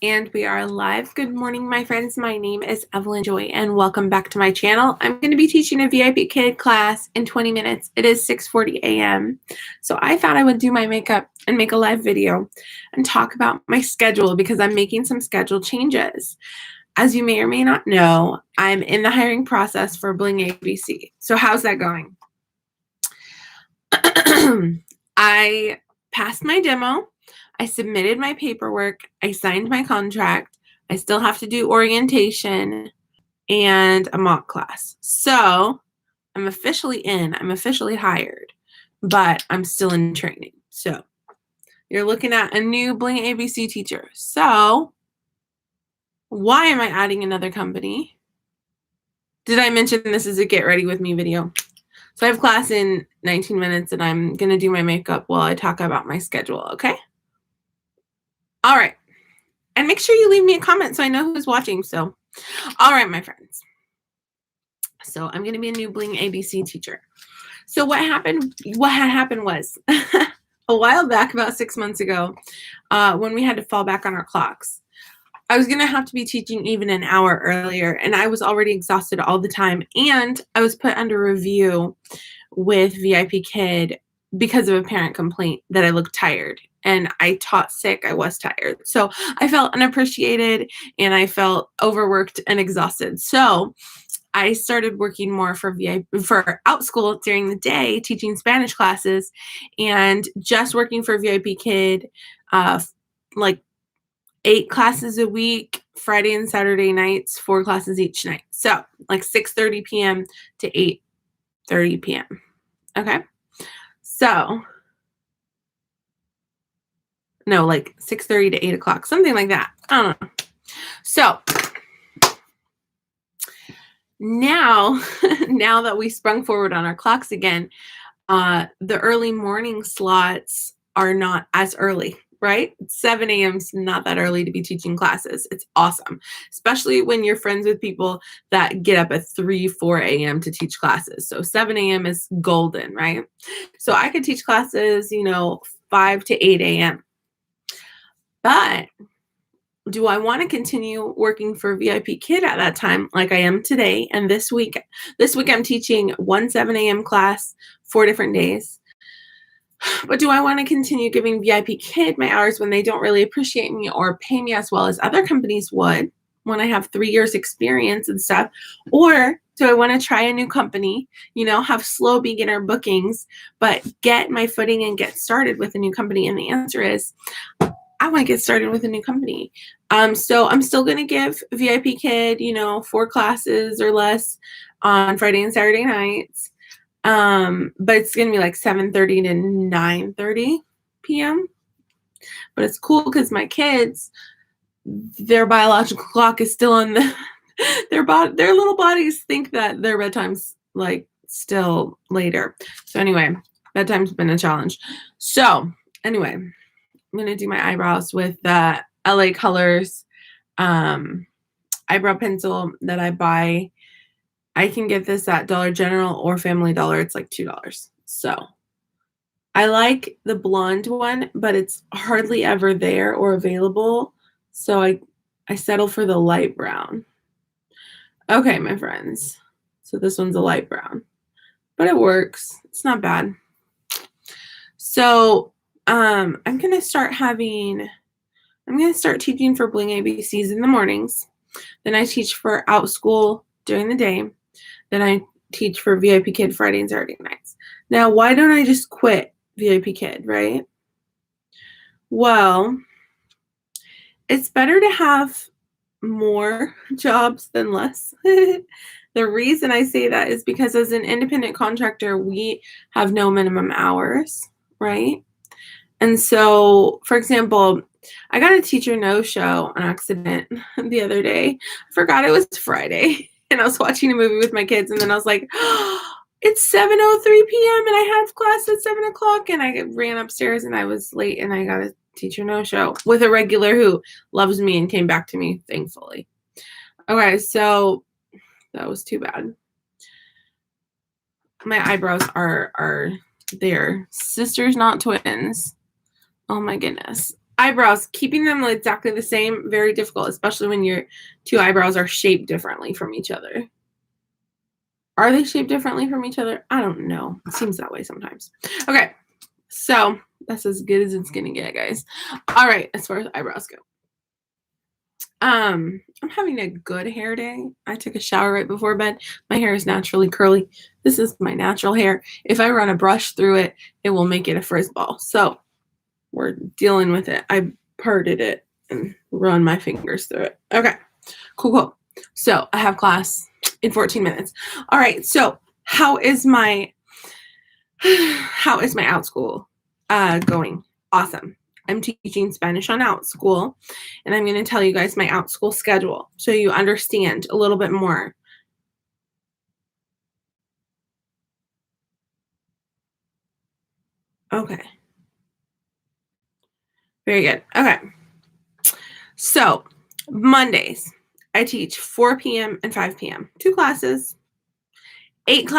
And we are live. Good morning, my friends. My name is Evelyn Joy, and welcome back to my channel. I'm going to be teaching a VIPKID class in 20 minutes. It is 6:40 a.m. So I thought I would do my makeup and make a live video and talk about my schedule because I'm making some schedule changes. As you may or may not know, I'm in the hiring process for BlingABC. So how's that going? I passed my demo. I submitted my paperwork. I signed my contract. I still have to do orientation and a mock class. So I'm officially in. I'm officially hired, but I'm still in training. So you're looking at a new BlingABC teacher. So why am I adding another company? Did I mention this is a get ready with me video? So I have class in 19 minutes and I'm going to do my makeup while I talk about my schedule, okay? All right. And make sure you leave me a comment so I know who's watching. So, all right, my friends. So I'm going to be a new BlingABC teacher. So what had happened was a while back, about 6 months ago, when we had to fall back on our clocks, I was going to have to be teaching even an hour earlier, and I was already exhausted all the time, and I was put under review with VIPKID because of a parent complaint that I looked tired, and I taught sick. I was tired. So I felt unappreciated, and I felt overworked and exhausted. So I started working more for Outschool during the day, teaching Spanish classes, and just working for VIPKID, like 8 classes a week, Friday and Saturday nights, 4 classes each night. So like 6:30 p.m. to 8:30 p.m. Okay. So no, like 6:30 to 8 o'clock, something like that. I don't know. So now, now that we sprung forward on our clocks again, the early morning slots are not as early, right? 7 a.m. is not that early to be teaching classes. It's awesome, especially when you're friends with people that get up at 3, 4 a.m. to teach classes. So 7 a.m. is golden, right? So I could teach classes, 5 to 8 a.m. But do I want to continue working for VIPKID at that time like I am today? And this week I'm teaching 1 7 a.m. class 4 different days. But do I want to continue giving VIPKID my hours when they don't really appreciate me or pay me as well as other companies would when I have 3 years experience and stuff? Or do I want to try a new company, have slow beginner bookings, but get my footing and get started with a new company? And the answer is, I want to get started with a new company. So I'm still going to give VIPKID, 4 classes or less on Friday and Saturday nights. But it's going to be like 7:30 to 9:30 p.m. But it's cool because my kids, their biological clock is still on their little bodies think that their bedtime's like still later. So anyway, bedtime's been a challenge. So anyway, I'm going to do my eyebrows with LA Colors eyebrow pencil that I buy. I can get this at Dollar General or Family Dollar. It's like $2. So I like the blonde one, but it's hardly ever there or available. So I settle for the light brown. Okay, my friends. So this one's a light brown, but it works. It's not bad. So I'm going to start teaching for BlingABCs in the mornings. Then I teach for Outschool during the day. Then I teach for VIPKID Friday and Saturday nights. Now, why don't I just quit VIPKID, right? Well, it's better to have more jobs than less. The reason I say that is because as an independent contractor, we have no minimum hours, right? And so, for example, I got a teacher no-show on accident the other day. I forgot it was Friday. And I was watching a movie with my kids, and then I was like, oh, it's 7:03 p.m. and I have class at 7 o'clock. And I ran upstairs and I was late and I got a teacher no-show with a regular who loves me and came back to me, thankfully. Okay, so that was too bad. My eyebrows are there. Sisters, not twins. Oh my goodness. eyebrows, keeping them exactly the same, very difficult, especially when your two eyebrows are shaped differently from each other. Are they shaped differently from each other? I don't know. It seems that way sometimes. Okay, so that's as good as it's gonna get, guys. All right, as far as eyebrows go. I'm having a good hair day. I took a shower right before bed. My hair is naturally curly. This is my natural hair. If I run a brush through it, it will make it a frizz ball. So we're dealing with it. I parted it and run my fingers through it. Okay, cool. So I have class in 14 minutes. All right, so how is my Outschool going? Awesome. I'm teaching Spanish on Outschool, and I'm going to tell you guys my Outschool schedule so you understand a little bit more. Okay. Very good. Okay. So Mondays, I teach 4 p.m. and 5 p.m. 2 classes, 8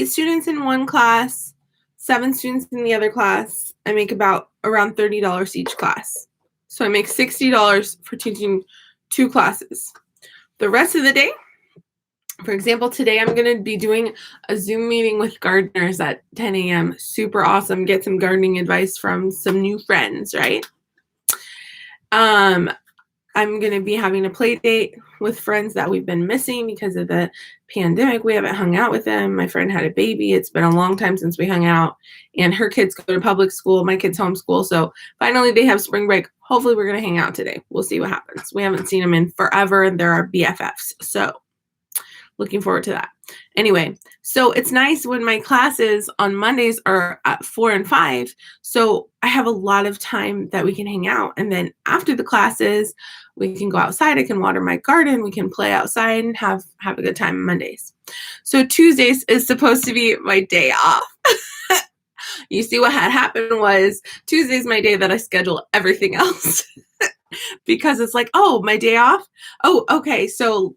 students in one class, 7 students in the other class. I make around $30 each class. So I make $60 for teaching 2 classes. The rest of the day, for example, today I'm going to be doing a Zoom meeting with gardeners at 10 a.m. Super awesome. Get some gardening advice from some new friends, right? I'm going to be having a play date with friends that we've been missing because of the pandemic. We haven't hung out with them. My friend had a baby. It's been a long time since we hung out. And her kids go to public school. My kids homeschool. So finally they have spring break. Hopefully we're going to hang out today. We'll see what happens. We haven't seen them in forever, and they're our BFFs. So looking forward to that. Anyway, so it's nice when my classes on Mondays are at 4 and 5. So I have a lot of time that we can hang out. And then after the classes, we can go outside. I can water my garden. We can play outside and have a good time on Mondays. So Tuesdays is supposed to be my day off. You see, what had happened was Tuesday's my day that I schedule everything else because it's like, oh, my day off. Oh, okay. So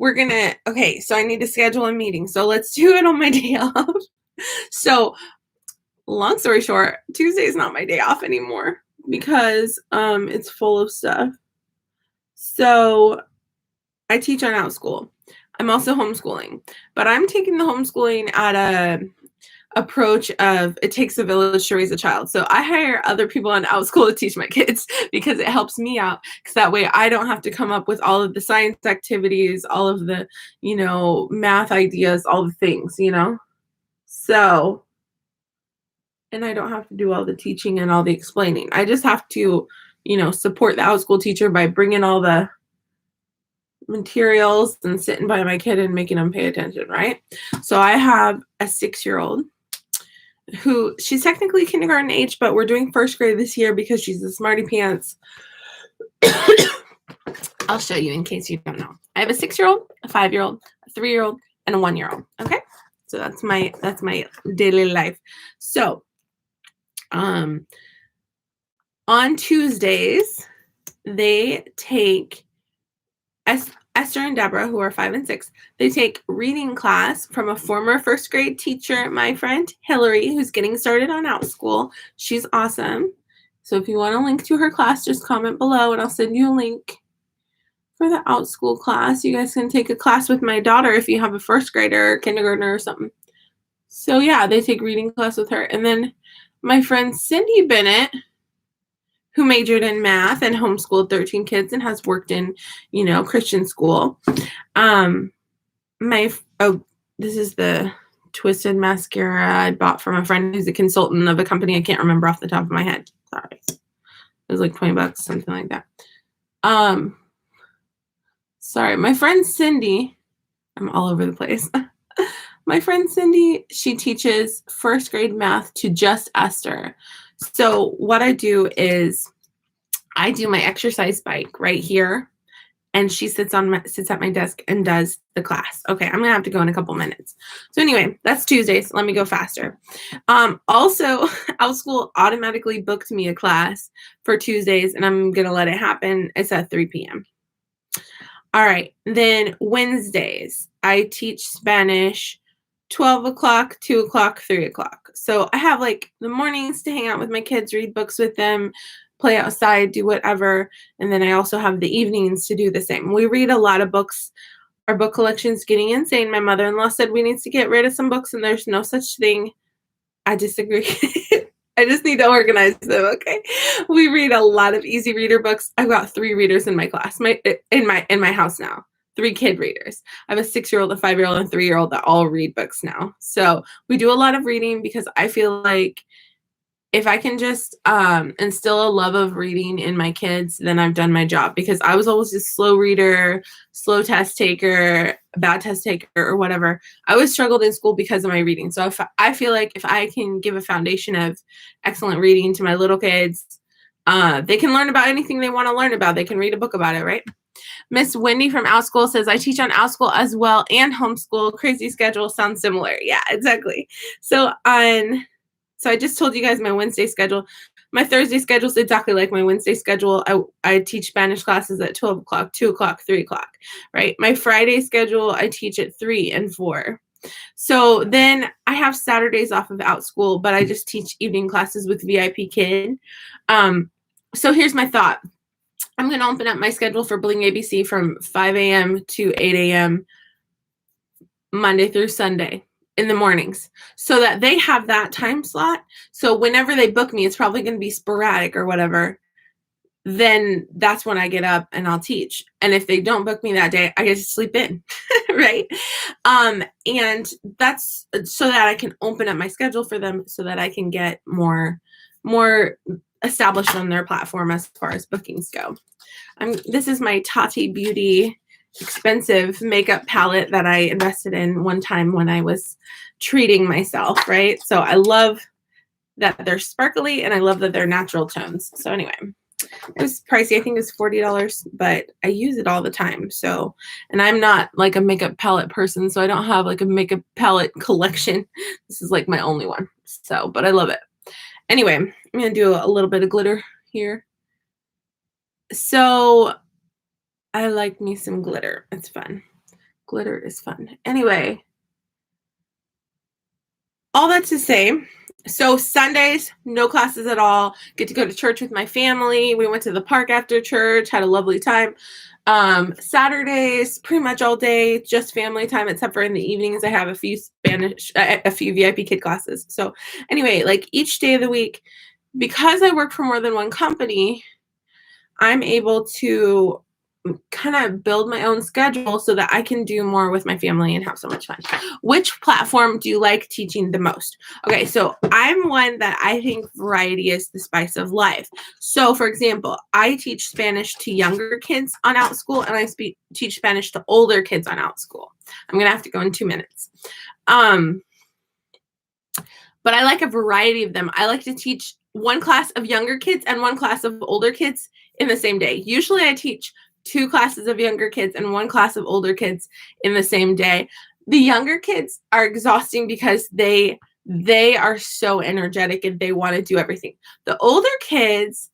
so I need to schedule a meeting. So let's do it on my day off. So long story short, Tuesday is not my day off anymore because it's full of stuff. So I teach on Outschool. I'm also homeschooling, but I'm taking the homeschooling at a approach of it takes a village to raise a child. So I hire other people on Outschool to teach my kids because it helps me out, because that way I don't have to come up with all of the science activities, all of the, math ideas, all the things, So, and I don't have to do all the teaching and all the explaining. I just have to, support the Outschool teacher by bringing all the materials and sitting by my kid and making them pay attention, right? So I have a 6-year-old who, she's technically kindergarten age, but we're doing first grade this year because she's a smarty pants. I'll show you in case you don't know. I have a 6-year-old, a 5-year-old, a 3-year-old, and a 1-year-old. Okay, so that's my daily life. So, on Tuesdays, they take Esther and Deborah, who are 5 and 6, they take reading class from a former first grade teacher, my friend Hillary, who's getting started on Outschool. She's awesome. So if you want a link to her class, just comment below and I'll send you a link for the Outschool class. You guys can take a class with my daughter if you have a first grader or kindergartner or something. So yeah, they take reading class with her. And then my friend Cindy Bennett, who majored in math and homeschooled 13 kids and has worked in, Christian school. This is the twisted mascara I bought from a friend who's a consultant of a company I can't remember off the top of my head. Sorry. It was like $20, something like that. Sorry, my friend Cindy, I'm all over the place. My friend Cindy, she teaches first grade math to just Esther. So what I do is I do my exercise bike right here, and she sits at my desk and does the class. Okay, I'm gonna have to go in a couple minutes. So anyway, that's Tuesdays. Let me go faster. Also, Outschool automatically booked me a class for Tuesdays, and I'm gonna let it happen. It's at 3 p.m. All right, then Wednesdays, I teach Spanish 12 o'clock, 2 o'clock, 3 o'clock. So I have like the mornings to hang out with my kids, read books with them, play outside, do whatever. And then I also have the evenings to do the same. We read a lot of books. Our book collection's getting insane. My mother-in-law said we need to get rid of some books, and there's no such thing. I disagree. I just need to organize them, okay? We read a lot of easy reader books. I've got 3 readers in my class, in my house now. 3 kid readers. I have a 6-year-old, a 5-year-old, and a 3-year-old that all read books now. So we do a lot of reading because I feel like if I can just instill a love of reading in my kids, then I've done my job, because I was always a slow reader, slow test taker, bad test taker, or whatever. I always struggled in school because of my reading. So I feel like if I can give a foundation of excellent reading to my little kids, they can learn about anything they want to learn about. They can read a book about it, right? Miss Wendy from Outschool says, I teach on Outschool as well and homeschool. Crazy schedule, sounds similar. Yeah, exactly. So I just told you guys my Wednesday schedule. My Thursday schedule is exactly like my Wednesday schedule. I teach Spanish classes at 12 o'clock, 2 o'clock, 3 o'clock, right? My Friday schedule, I teach at 3 and 4. So then I have Saturdays off of Outschool, but I just teach evening classes with VIPKID. So here's my thought. I'm going to open up my schedule for BlingABC from 5 a.m. to 8 a.m. Monday through Sunday in the mornings, so that they have that time slot. So whenever they book me, it's probably going to be sporadic or whatever. Then that's when I get up and I'll teach. And if they don't book me that day, I get to sleep in, right? And that's so that I can open up my schedule for them, so that I can get more established on their platform as far as bookings go. This is my Tati Beauty expensive makeup palette that I invested in one time when I was treating myself, right? So I love that they're sparkly, and I love that they're natural tones. So anyway, it was pricey. I think it was $40, but I use it all the time. So, and I'm not like a makeup palette person, so I don't have like a makeup palette collection. This is like my only one. So, but I love it. Anyway, I'm going to do a little bit of glitter here. So I like me some glitter. It's fun. Glitter is fun. Anyway, all that to say, so Sundays, no classes at all. Get to go to church with my family. We went to the park after church, had a lovely time. Saturdays, pretty much all day, just family time, except for in the evenings. I have a few VIPKID classes. So anyway, like each day of the week, because I work for more than one company, I'm able to kind of build my own schedule so that I can do more with my family and have so much fun. Which platform do you like teaching the most? Okay, so I'm one that I think variety is the spice of life. So for example, I teach Spanish to younger kids on Outschool, and I teach Spanish to older kids on Outschool. I'm gonna have to go in 2 minutes. But I like a variety of them. I like to teach one class of younger kids and one class of older kids in the same day. Usually I teach 2 classes of younger kids and 1 class of older kids in the same day. The younger kids are exhausting because they are so energetic and they want to do everything. The older kids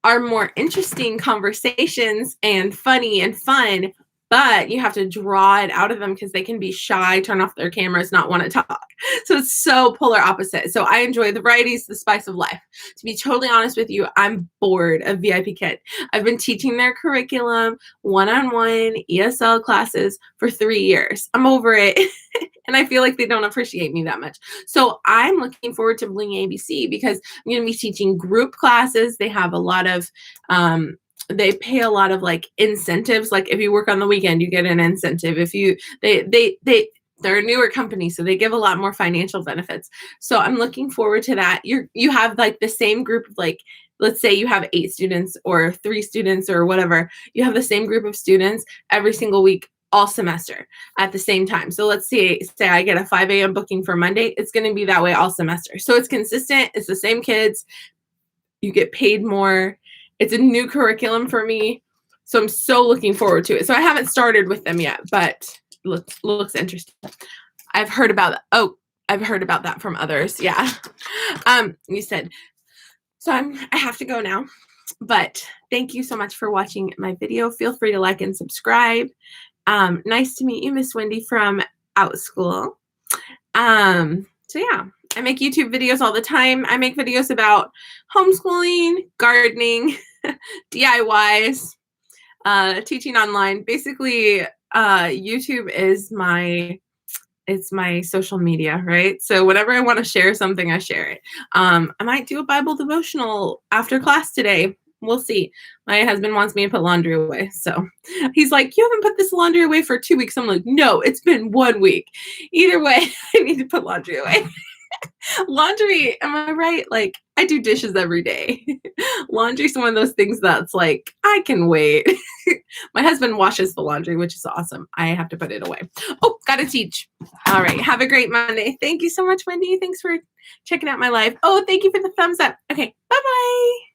are more interesting conversations and funny and fun, but you have to draw it out of them because they can be shy, turn off their cameras, not want to talk. So it's so polar opposite. So I enjoy the varieties, the spice of life. To be totally honest with you, I'm bored of VIPKID. I've been teaching their curriculum, one-on-one ESL classes for 3 years. I'm over it. And I feel like they don't appreciate me that much. So I'm looking forward to BlingABC because I'm going to be teaching group classes. They have a lot of they pay a lot of like incentives. Like if you work on the weekend, you get an incentive. If you, they're a newer company, so they give a lot more financial benefits. So I'm looking forward to that. You have like the same group of like, let's say you have 8 students or 3 students or whatever. You have the same group of students every single week, all semester at the same time. So let's say I get a 5 a.m. booking for Monday. It's going to be that way all semester. So it's consistent. It's the same kids. You get paid more. It's a new curriculum for me, so I'm so looking forward to it. So I haven't started with them yet, but looks interesting. I've heard about that. Oh, I've heard about that from others. Yeah. You said, so I have to go now, but thank you so much for watching my video. Feel free to like and subscribe. Nice to meet you, Miss Wendy from Outschool. So yeah, I make YouTube videos all the time. I make videos about homeschooling, gardening, DIYs, teaching online. Basically, YouTube is my social media, right? So whenever I want to share something, I share it. I might do a Bible devotional after class today. We'll see. My husband wants me to put laundry away. So he's like, you haven't put this laundry away for 2 weeks. I'm like, no, it's been 1 week. Either way, I need to put laundry away. Laundry, am I right? Like, I do dishes every day. Laundry's one of those things that's like, I can wait. My husband washes the laundry, which is awesome. I have to put it away. Oh, gotta teach. All right. Have a great Monday. Thank you so much, Wendy. Thanks for checking out my live. Oh, thank you for the thumbs up. Okay. Bye-bye.